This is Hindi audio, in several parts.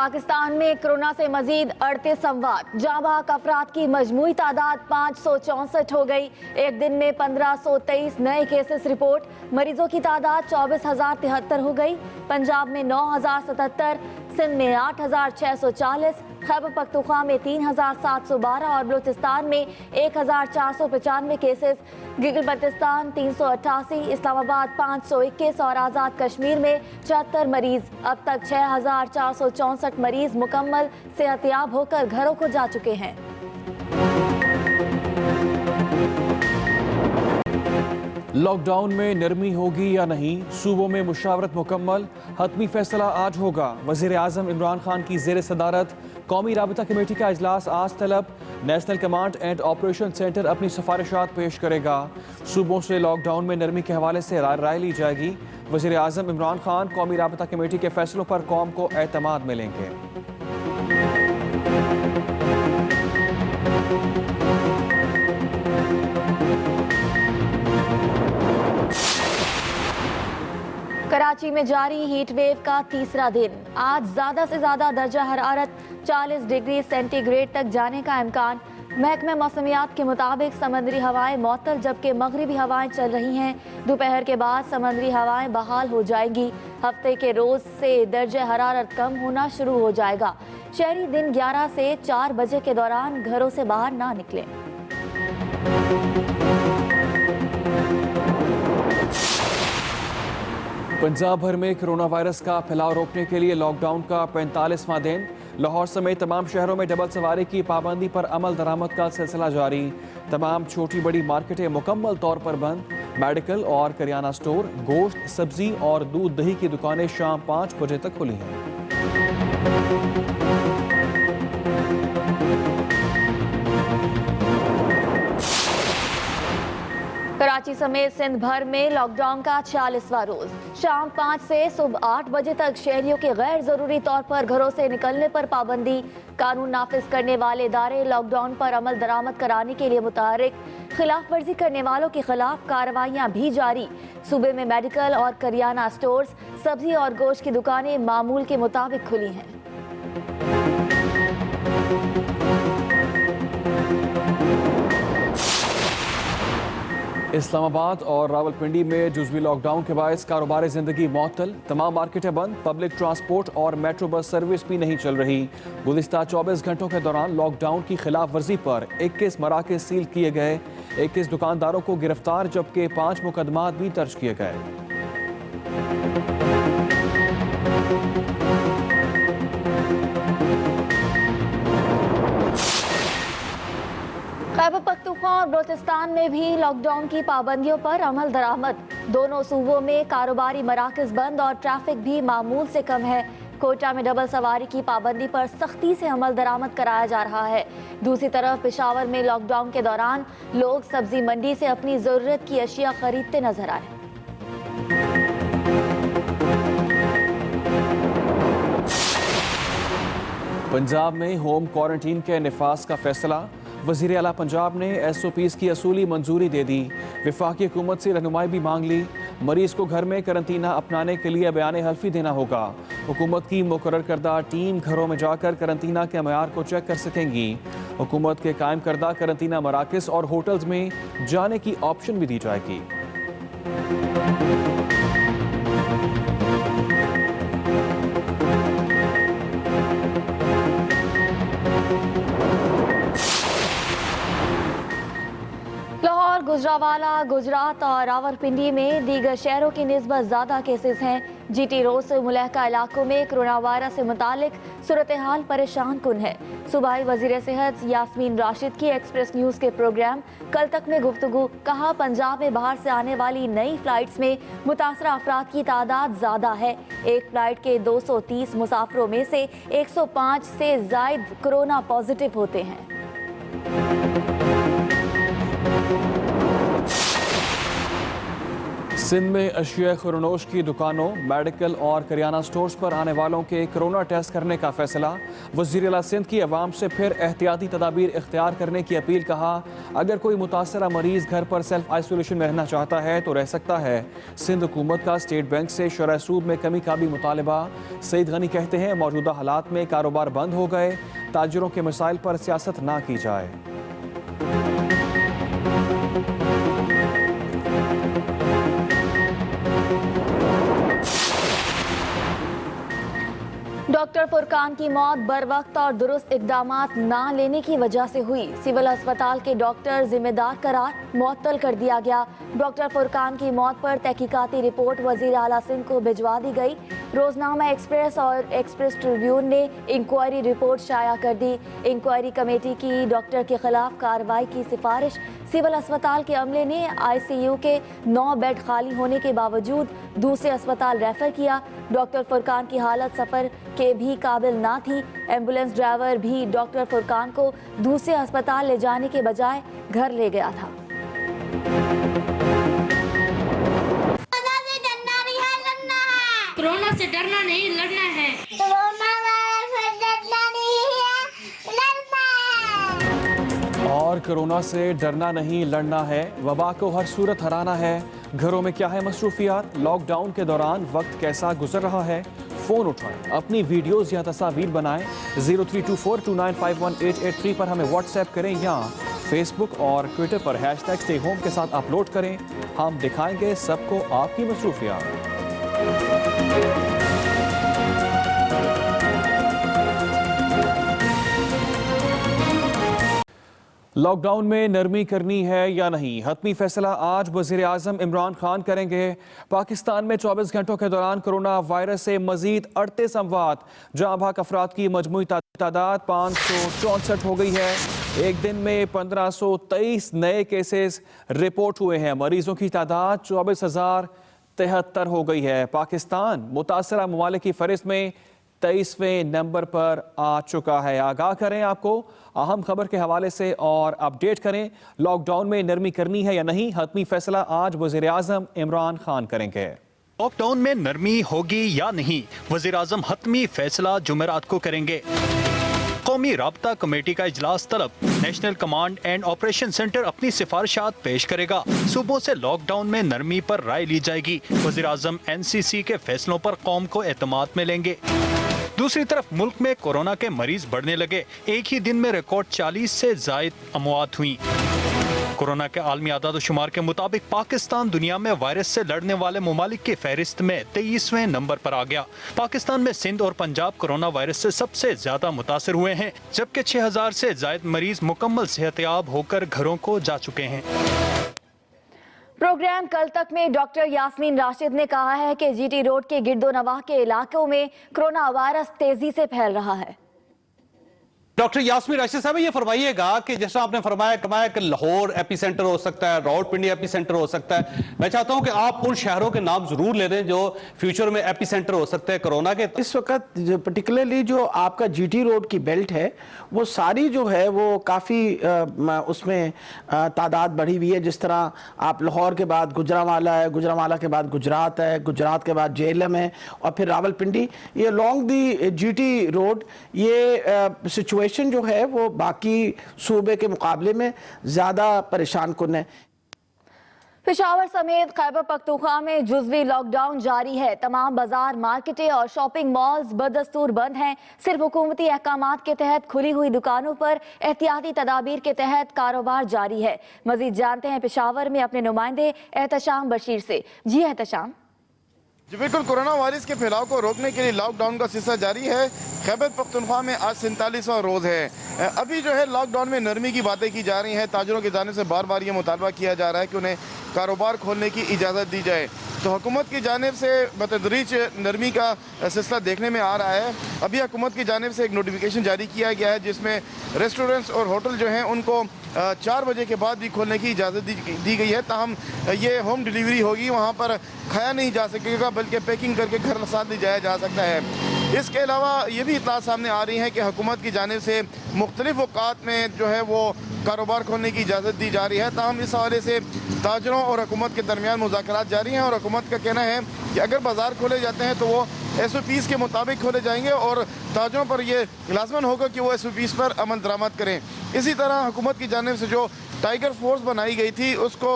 पाकिस्तान में कोरोना से मजीद 38 अमवात, जाँ बहक अफराद की मजमूई तादाद 564 हो गई। एक दिन में 1523 नए केसेस रिपोर्ट, मरीजों की तादाद 24,073 हो गई। पंजाब में 9,077, सिंध में 8,640, खैबर पख्तूनख्वा में 3,712 और बलूचिस्तान में 1,495 केसेस, गिलगित बल्तिस्तान 388, इस्लामाबाद 521 और आज़ाद कश्मीर में 74 मरीज। अब तक 6,464 मरीज मुकम्मल सेहतियाब होकर घरों को जा चुके हैं। लॉकडाउन में नरमी होगी या नहीं, सूबों में मुशावरत मुकम्मल, हतमी फैसला आज होगा। वज़ीर आज़म इमरान खान की ज़ेर सदारत कौमी राबता कमेटी का इजलास आज तलब। National command and operation centre अपनी सिफारिशात पेश करेगा। सूबों से लॉकडाउन में नरमी के हवाले से राय ली जाएगी। वज़ीर आज़म इमरान खान कौमी राबता कमेटी के फैसलों पर कौम को एतमाद मिलेंगे। कराची में जारी हीट वेव का तीसरा दिन, आज ज्यादा से ज्यादा दर्जा हरारत 40 डिग्री सेंटीग्रेड तक जाने का इम्कान। महकमा मौसमियात के मुताबिक समंदरी हवाएं मअतल जबकि मगरिबी हवाएं चल रही हैं। दोपहर के बाद समंदरी हवाएं बहाल हो जाएंगी। हफ्ते के रोज से दर्जा हरारत कम होना शुरू हो जाएगा। शहरी दिन 11 से 4 बजे के दौरान घरों से बाहर ना निकलें। पंजाब भर में कोरोना वायरस का फैलाव रोकने के लिए लॉकडाउन का 45वां दिन। लाहौर समेत तमाम शहरों में डबल सवारी की पाबंदी पर अमल दरामद का सिलसिला जारी। तमाम छोटी बड़ी मार्केटें मुकम्मल तौर पर बंद। मेडिकल और करियाना स्टोर, गोश्त, सब्जी और दूध दही की दुकानें शाम 5 बजे तक खुली हैं। कराची समेत सिंध भर में लॉकडाउन का 46वां रोज। शाम 5 से सुबह 8 बजे तक शहरियों के गैर जरूरी तौर पर घरों से निकलने पर पाबंदी। कानून नाफिज करने वाले इदारे लॉकडाउन पर अमल दरामद कराने के लिए मुतहर्रिक। खिलाफ वर्जी करने वालों के खिलाफ कार्रवाइयां भी जारी। सूबे में मेडिकल और करियाना स्टोर्स, सब्जी और गोश्त की दुकानें मामूल के मुताबिक खुली हैं। इस्लामाबाद और रावलपिंडी में जुज़वी लॉकडाउन के बायस कारोबार ज़िंदगी मअतल। तमाम मार्केटें बंद, पब्लिक ट्रांसपोर्ट और मेट्रो बस सर्विस भी नहीं चल रही। गुज़िश्ता 24 घंटों के दौरान लॉकडाउन की खिलाफ वर्जी पर 21 मराकज़ सील किए गए। 21 दुकानदारों को गिरफ्तार जबकि 5 मुकदमात भी दर्ज किए गए। खैबर पख्तूनख्वा और बलूचिस्तान में भी लॉकडाउन की पाबंदियों पर अमल दरामद। दोनों सूबों में कारोबारी मराकज बंद और ट्रैफिक भी मामूल से कम है। कोटा में डबल सवारी की पाबंदी पर सख्ती से अमल दरामद कराया जा रहा है। दूसरी तरफ पेशावर में लॉकडाउन के दौरान लोग सब्जी मंडी से अपनी जरूरत की अशिया खरीदते नजर आए। पंजाब में होम क्वारंटीन के निफाज का फैसला। वज़ीर आला पंजाब ने SOPs की असूली मंजूरी दे दी। वफाकी हुकूमत से रहनुमाई भी मांग ली। मरीज को घर में करंतना अपनाने के लिए बयान हल्फी देना होगा। हुकूमत की मुकर्रर करदा टीम घरों में जाकर करंतना के मयार को चेक कर सकेंगी। हुकूमत के कायम करदा करंतना मराकज़ और होटल्स में जाने की ऑप्शन भी दी जाएगी। लाहौर, गुजरावाला, गुजरात और रावलपिंडी में दीगर शहरों की निस्बत ज़्यादा केसेस हैं। GT रोड से मुलहका इलाकों में कोरोना वायरस से मुतालिक सूरत हाल परेशान कुन है। सूबाई वजीर सेहत यास्मीन राशिद की एक्सप्रेस न्यूज़ के प्रोग्राम कल तक में गुफ्तगू। कहा, पंजाब में बाहर से आने वाली नई फ्लाइट्स में मुतासरा अफराद की तादाद ज़्यादा है। एक फ्लाइट के 230 मुसाफिरों में से 105 से ज़ायद कोरोना पॉजिटिव होते हैं। सिंध में अशिया खुरनोश की दुकानों, मेडिकल और करियाना स्टोर्स पर आने वालों के कोरोना टेस्ट करने का फैसला। वज़ीर आला सिंध की अवाम से फिर एहतियाती तदाबीर इख्तियार करने की अपील। कहा, अगर कोई मुतासरा मरीज घर पर सेल्फ आइसोलेशन में रहना चाहता है तो रह सकता है। सिंध हुकूमत का स्टेट बैंक से शरह सूद में कमी का भी मुतालबा। सईद गनी कहते हैं, मौजूदा हालात में कारोबार बंद हो गए, ताजिरों के मसाइल पर सियासत ना की जाए। डॉक्टर फुरकान की मौत बरवक्त और दुरुस्त इकदामात ना लेने की वजह से हुई। सिविल अस्पताल के डॉक्टर जिम्मेदार करार मुअत्तल कर दिया गया। डॉक्टर फुरकान की मौत पर तहकीकाती रिपोर्ट वज़ीर आला सिंध को भिजवा दी गई। रोजनामा एक्सप्रेस और एक्सप्रेस ट्रिब्यून ने इंक्वायरी रिपोर्ट शाया कर दी। इंक्वायरी कमेटी की डॉक्टर के खिलाफ कार्रवाई की सिफारिश। सिविल अस्पताल के अमले ने ICU के 9 बेड खाली होने के बावजूद दूसरे अस्पताल रेफर किया। डॉक्टर फुरकान की हालत सफ़र के भी काबिल ना थी। एम्बुलेंस ड्राइवर भी डॉक्टर फुरकान को दूसरे अस्पताल ले जाने के बजाय घर ले गया था। कोरोना से डरना नहीं, लड़ना है। और कोरोना से डरना नहीं, लड़ना है। वबा को हर सूरत हराना है। घरों में क्या है मसरूफियात? लॉकडाउन के दौरान वक्त कैसा गुजर रहा है? फ़ोन उठाएं, अपनी वीडियोज़ या तस्वीर बनाएं। 032429518883 पर हमें व्हाट्सएप करें या फेसबुक और ट्विटर पर #स्टे होम के साथ अपलोड करें। हम दिखाएंगे सबको आपकी मसरूफियात। लॉकडाउन में नरमी करनी है या नहीं, हतमी फैसला आज वज़ीर आज़म इमरान खान करेंगे। पाकिस्तान में 24 घंटों के दौरान कोरोना वायरस से मजीद 38 अमवात, जहां भाग अफराद की मजमूई तादाद 564 हो गई है। एक दिन में 1523 नए केसेस रिपोर्ट हुए हैं। मरीजों की तादाद 24,073 हो गई है। पाकिस्तान मुतासरा ममालिक की फहरिस्त में 23वें नंबर पर आ चुका है। आगाह करें आपको अहम खबर के हवाले से और अपडेट करें। लॉकडाउन में नरमी करनी है या नहीं, हतमी फैसला आज वज़ीर आज़म इमरान खान करेंगे। लॉकडाउन में नरमी होगी या नहीं, वज़ीर आज़म हतमी फैसला जुमेरात को करेंगे। कौमी राब्ता कमेटी का इजलास तलब। National command and operation centre अपनी सिफारिशात पेश करेगा। सूबों से लॉकडाउन में नरमी पर राय ली जाएगी। वज़ीर आज़म NCC के फैसलों पर कौम को एतमाद में लेंगे। दूसरी तरफ मुल्क में कोरोना के मरीज बढ़ने लगे। एक ही दिन में रिकॉर्ड 40 से ज़ायद अमवात हुई। कोरोना के आलमी आदाद शुमार के मुताबिक पाकिस्तान दुनिया में वायरस से लड़ने वाले ममालिक की फहरिस्त में 23वें नंबर पर आ गया। पाकिस्तान में सिंध और पंजाब कोरोना वायरस से सबसे ज्यादा मुतासर हुए हैं, जबकि 6000 से ज्यादा मरीज मुकम्मल सेहतयाब होकर घरों को जा चुके हैं। प्रोग्राम कल तक में डॉक्टर यास्मीन राशिद ने कहा है कि GT रोड के गिरदोनवाह के इलाकों में कोरोना वायरस तेजी से फैल रहा है। डॉक्टर यास्मीन राशिद साहब, ये फरमाइएगा कि जैसा आपने फरमाया कि लाहौर एपीसेंटर हो सकता है, रावलपिंडी एपीसेंटर हो सकता है। मैं चाहता हूं कि आप उन शहरों के नाम जरूर ले दें जो फ्यूचर में एपीसेंटर हो सकते हैं कोरोना के। इस वक्त पर्टिकुलरली जो आपका GT रोड की बेल्ट है वो सारी जो है वो काफ़ी उसमें तादाद बढ़ी हुई है। जिस तरह आप लाहौर के बाद गुजरांवाला है, गुजरांवाला के बाद गुजरात है, गुजरात के बाद JLM है और फिर रावलपिंडी। ये लॉन्ग दी GT रोड ये सिचुएशन जो है वो बाकी सूबे के मुकाबले में ज़्यादा परेशान कुन है। पेशावर समेत खैबर पख्तूनख्वा में जुज़वी लॉकडाउन जारी है। तमाम बाजार, मार्केटें और शॉपिंग मॉल्स बदस्तूर बंद हैं। सिर्फ हुकूमती अहकामात के तहत खुली हुई दुकानों पर एहतियाती तदाबीर के तहत कारोबार जारी है। मजीद जानते हैं पेशावर में अपने नुमाइंदे एहतशाम बशीर से। जी एहतशाम। जी बिल्कुल, कोरोना वायरस के फैलाव को रोकने के लिए लॉकडाउन का सिलसिला जारी है। खैबर पख्तूनख्वा में आज 47वां रोज़ है। अभी जो है लॉकडाउन में नरमी की बातें की जा रही हैं। ताजरों की जानिब से बार बार ये मुतालबा किया जा रहा है कि उन्हें कारोबार खोलने की इजाज़त दी जाए। तो हुकूमत की जानिब से बतदरीज नरमी का सिलसिला देखने में आ रहा है। अभी हुकूमत की जानिब से एक नोटिफिकेशन जारी किया गया है जिसमें रेस्टोरेंट्स और होटल जो हैं उनको 4 बजे के बाद भी खोलने की इजाज़त दी गई है। ताहम ये होम डिलीवरी होगी, वहाँ पर खाया नहीं जा सकेगा बल्कि पैकिंग करके घर साथ ले जाया जा सकता है। इसके अलावा ये भी इत्तला सामने आ रही है कि हुकूमत की जानिब से मुख्तलिफ औकात में जो है वो कारोबार खोलने की इजाज़त दी जा रही है। ताहम इस हवाले से ताजरों और हुकूमत के दरमियान मुज़ाकरात जारी हैं और हुकूमत का कहना है कि अगर बाजार खोले जाते हैं तो वो SOPs के मुताबिक खोले जाएंगे और ताजरों पर यह लाजमन होगा कि वो SOPs पर अमल दरामद करें। इसी तरह हुकूमत की जानिब से जो टाइगर फोर्स बनाई गई थी उसको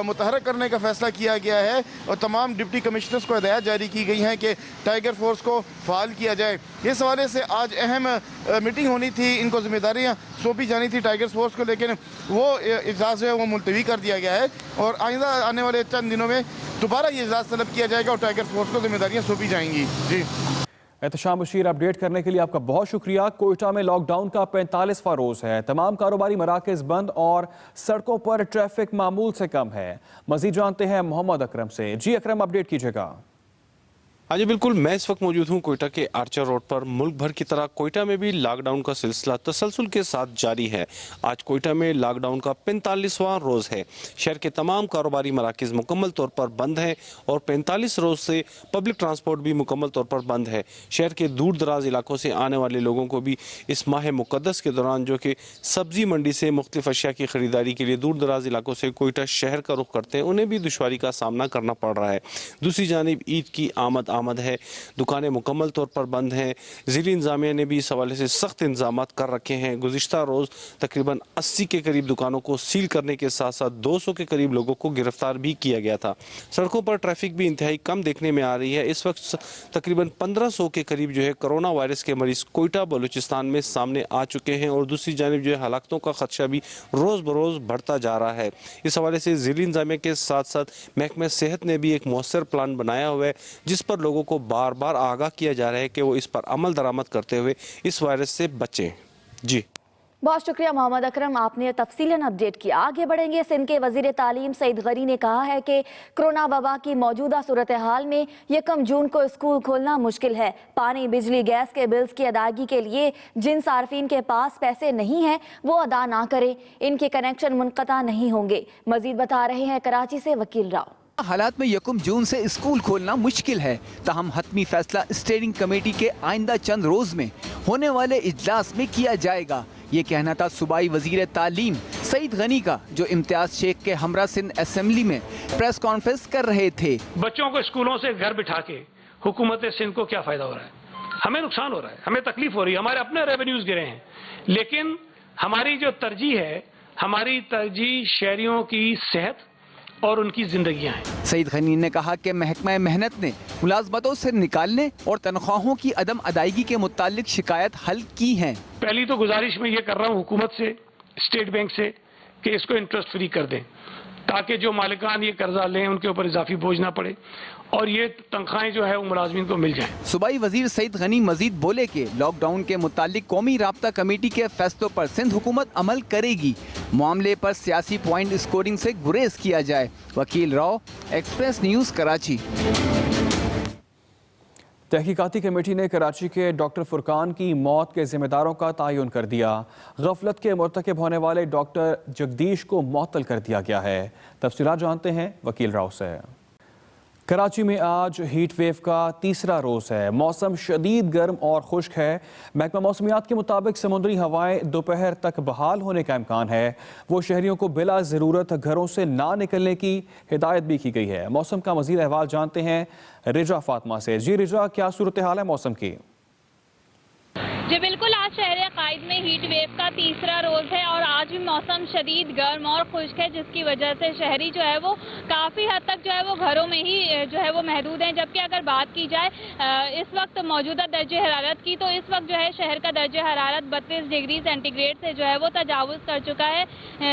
मुतहरक करने का फैसला किया गया है और तमाम डिप्टी कमिश्नर्स को हिदायत जारी की गई हैं कि टाइगर फोर्स को फ़ाल किया जाए। इस हवाले से आज अहम मीटिंग होनी थी, इनको जिम्मेदारियाँ सौंपी जानी थी टाइगर फोर्स को, लेकिन वो इजलास जो है वो मुलतवी कर दिया गया है और आइंदा आने वाले चंद दिनों में दोबारा ये इजलास तलब किया जाएगा और टाइगर फोर्स को जिम्मेदारियाँ सौंपी जाएंगी। जी एहतशाम बशीर, अपडेट करने के लिए आपका बहुत शुक्रिया। कोयटा में लॉकडाउन का 45वां रोज है। तमाम कारोबारी मराकज बंद और सड़कों पर ट्रैफिक मामूल से कम है। मजीद जानते हैं मोहम्मद अकरम से। जी अकरम, अपडेट कीजिएगा। हाँ जी बिल्कुल, मैं इस वक्त मौजूद हूँ कोयटा के आर्चर रोड पर। मुल्क भर की तरह कोयटा में भी लॉकडाउन का सिलसिला तसलसल के साथ जारी है। आज कोयटा में लॉकडाउन का 45वां रोज़ है। शहर के तमाम कारोबारी मराकज़ मुकम्मल तौर पर बंद हैं और 45 रोज़ से पब्लिक ट्रांसपोर्ट भी मुकम्मल तौर पर बंद है। शहर के दूर दराज इलाकों से आने वाले लोगों को भी इस माह मुक़द्दस के दौरान, जो कि सब्ज़ी मंडी से मुख्तलिफ अशिया की ख़रीदारी के लिए दूर दराज इलाकों से कोयटा शहर का रुख करते हैं, उन्हें भी दुश्वारी का सामना करना पड़ रहा है। दूसरी जानिब ईद की आमद है, दुकानें मुकम्मल तौर पर बंद हैं। ज़िली इंतज़ामिया ने भी इस हवाले से सख्त इंतजाम कर रखे हैं। गुज़िश्ता रोज़ तकरीबन 80 के करीब दुकानों को सील करने के साथ साथ 200 के करीब लोगों को गिरफ्तार भी किया गया था। सड़कों पर ट्रैफिक भी इंतहाई कम देखने में आ रही है। इस वक्त तकरीबन 1500 के करीब जो है कोरोना वायरस के मरीज कोयटा बलूचिस्तान में सामने आ चुके हैं और दूसरी जानिब जो है हलाकतों का खदशा भी रोज़ बरोज़ बढ़ता जा रहा है। इस हवाले से ज़िली इंतज़ामिया के साथ साथ महकमा सेहत ने भी एक मौसर प्लान बनाया हुआ है, जिस पर लोगों को बार बार आगाह किया जा रहा है कि वो इस पर अमल दरामद करते हुए इस वायरस से बचें। जी बहुत शुक्रिया मोहम्मद अकरम, आपने तफसीलन अपडेट किया। आगे बढ़ेंगे। सिंध के वजीर तालीम सईद गनी ने कहा है कि कोरोना वबा की मौजूदा सूरत हाल में 1 जून को स्कूल खोलना मुश्किल है। पानी, बिजली, गैस के बिल्स की अदायगी के लिए जिन सार्फिन के पास पैसे नहीं हैं वो अदा ना करें, इनके कनेक्शन मुनक़ता नहीं होंगे। मजीद बता रहे हैं कराची से वकील राव। हालात में 1 जून से स्कूल खोलना मुश्किल है, ताहम हतमी फैसला स्टीयरिंग कमेटी के आइंदा चंद रोज में होने वाले इजलास में किया जाएगा। ये कहना था सूबाई वजीर तालीम सईद गनी का, जो इम्तियाज शेख के हमरा सिंध असेंबली में प्रेस कॉन्फ्रेंस कर रहे थे। बच्चों को स्कूलों से घर बिठा के हुकूमत सिंध को क्या फायदा हो रहा है? हमें नुकसान हो रहा है, हमें तकलीफ हो रही है, हमारे अपने रेवेन्यूज गिरे हैं। लेकिन हमारी जो तरजीह है, हमारी तरजीह शहरियों की सेहत और उनकी जिंदगियां हैं। सईद गनी ने कहा कि महकमा मेहनत ने मुलाजमतों से निकालने और तनख्वाहों की अदम अदायगी के मुतालिक शिकायत हल की है। पहली तो गुजारिश मैं ये कर रहा हूँ हुकूमत से, स्टेट बैंक से, कि इसको इंटरेस्ट फ्री कर दें ताकि जो मालिकान ये कर्जा लें उनके ऊपर इजाफी बोझ ना पड़े और ये तनख्वाहें जो है वो मुलाजमीन को मिल जाएं। सूबाई वजीर सईद गनी मजीद बोले कि लॉकडाउन के मुतालिक कौमी राब्ता कमेटी के फैसलों पर सिंध हुकूमत अमल करेगी। मामले पर सियासी पॉइंट स्कोरिंग से गुरेज किया जाए। वकील राव, एक्सप्रेस न्यूज़, कराची। तहकीकाती कमेटी ने कराची के डॉक्टर फुरकान की मौत के जिम्मेदारों का तयन कर दिया। गफलत के मुर्तकब होने वाले डॉक्टर जगदीश को मुअत्तल कर दिया गया है। तफसीलात जानते हैं वकील राव से। कराची में आज हीट वेव का 3रा रोज़ है। मौसम शदीद गर्म और खुश्क है। महकमा मौसमियात के मुताबिक समुद्री हवाएं दोपहर तक बहाल होने का इम्कान है। वो शहरियों को बिला ज़रूरत घरों से ना निकलने की हिदायत भी की गई है। मौसम का मज़ीद अहवाल जानते हैं रिजा फातिमा से। जी रिजा, क्या सूरत हाल है मौसम की? जी बिल्कुल, आज शहर कायद में हीट वेव का 3रा रोज़ है और आज भी मौसम शदीद गर्म और खुश्क है, जिसकी वजह से शहरी जो है वो काफ़ी हद तक जो है वो घरों में ही जो है वो महदूद हैं। जबकि अगर बात की जाए इस वक्त मौजूदा दर्जे हरारत की, तो इस वक्त जो है शहर का दर्जे हरारत 32 डिग्री सेंटीग्रेड से जो है वो तजावुज़ कर चुका है।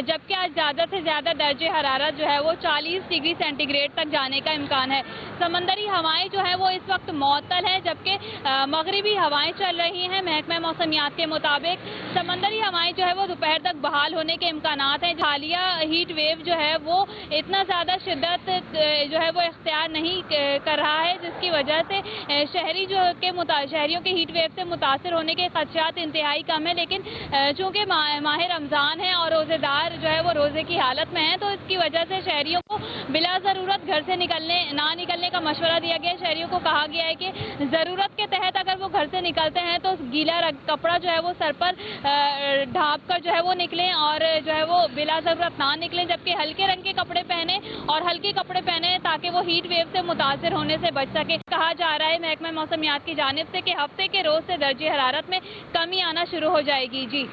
जबकि आज ज़्यादा से ज़्यादा दर्जे हरारत जो है वो 40 डिग्री सेंटीग्रेड तक जाने का इम्कान है। समंदरी हवाएँ जो है वो इस वक्त मुअत्तल हैं, जबकि मगरिबी हवाएँ चल रही हैं। महकमा मौसमियात के मुताबिक समंदरी हवाएं जो है वो दोपहर तक बहाल होने के इम्कानात हैं। हालिया हीट वेव जो है वो इतना ज़्यादा शिद्दत जो है वो इख्तियार नहीं कर रहा है, जिसकी वजह से शहरियों के हीट वेव से मुतासर होने के खदशात इंतहाई कम है। लेकिन चूँकि माह रमज़ान है और रोज़ेदार जो है वो रोज़े की हालत में है, तो इसकी वजह से शहरियों को बिला ज़रूरत घर से ना निकलने का मशवरा दिया गया है। शहरियों को कहा गया है कि ज़रूरत के तहत अगर वो घर से निकलते हैं तो गीला कपड़ा जो है वो सर पर ढाँप कर जो है वो निकलें और जो है वो बिला ज़रूरत ना निकलें, जबकि हल्के रंग के कपड़े पहने और हल्के कपड़े पहने ताकि वो हीट वेव से मुतासर होने से बच सके। कहा जा रहा है महकमा मौसमियात की जानिब से कि हफ्ते के रोज़ से दर्जे हरारत में कमी आना शुरू हो जाएगी। जी।